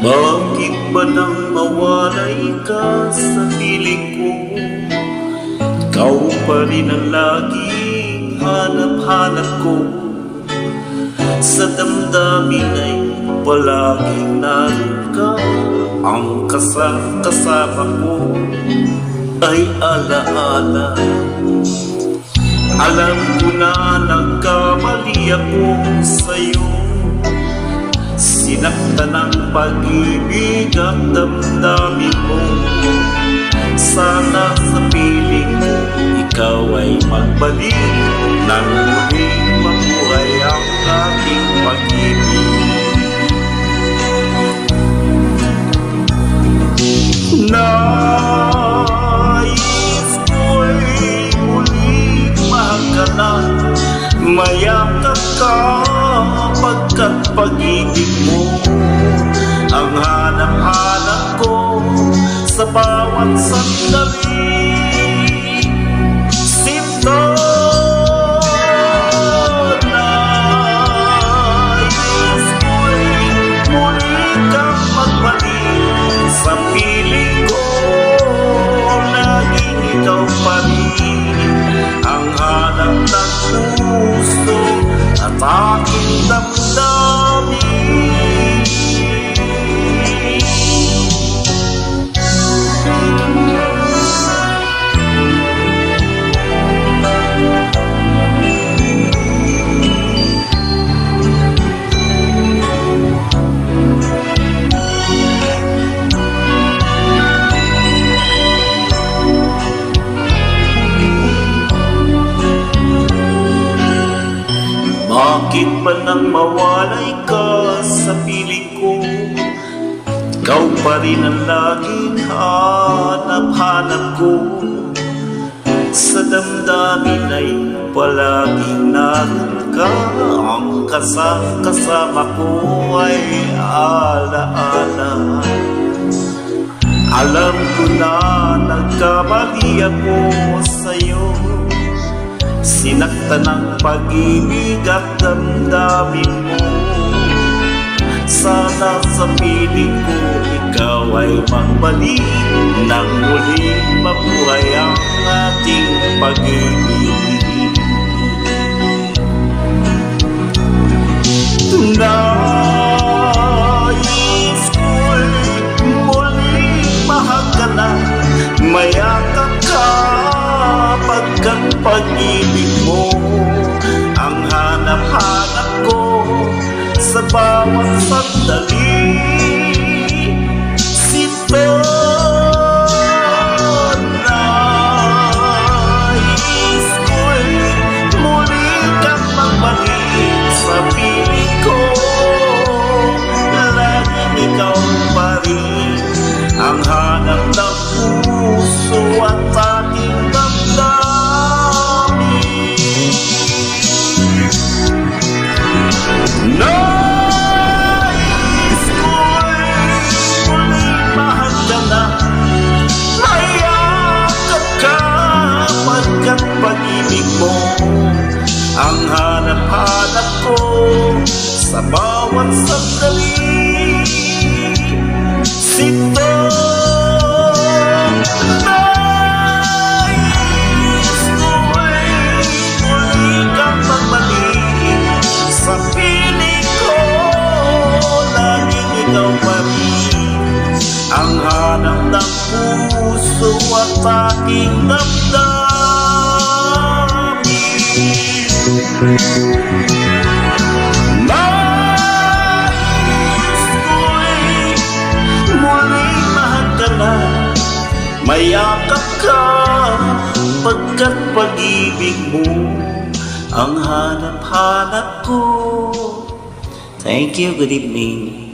Bakit ba nang mawalay ka sa piling ko? Ikaw pa rin ang laging hanap-hanap ko. Sa damdamin ay palaging naroon ka. Ang kasama ko ay alaala. Alam ko na nagkamali ako sa'yo. Sinaktan ng pag-ibig ang damdamin mo. Sana sa piling mo ikaw ay magbalik nang muling mabuhay ang ating pag-ibig. Nais ko'y muling mahagalan, mayakap ka pagkat pag-ibig mo ang hanap-hanap ko sa bawat sandali. Sinto nais ko'y muli kang magbalik sa piling ko. Laging ikaw pa rin ang hanap ng puso at aking damdamin. Bakit ba nang mawalay ka sa piling ko? Ikaw pa rin ang laging hanap-hanap ko. Sa damdamin ay palaging naroon ka. Ang kasama ko ay alaala. Alam ko na nagkamali ako sa'yo. Sinaktan ng pag-ibig at damdamin mo. Sana sa piling ko ikaw ay magbalik nang muling mabuhay ang ating pag-ibig. Nais ko'y muling mahagalan, mayakap ka pagkat pag-ibig mo ang hanap-hanap ko sa bawat sandali. Sinto nais ko'y muli kang magbalik sa piling ko. Laging ikaw pa rin ang hanap ng puso at ating damdamin. Nais ko'y muling mahagalan, mayakap ka pagkat pag-ibig mo ang hanap-hanap ko sa bawat sandali. Sinto nais ko'y muli kang magbalik sa piling ko. Laging ikaw pa rin ang hanap ng puso at aking damdamin. Nais ko'y muling mahagalan, mayakap ka pagkat pag-ibig mo ang hanap-hanap ko. Thank you. Good evening.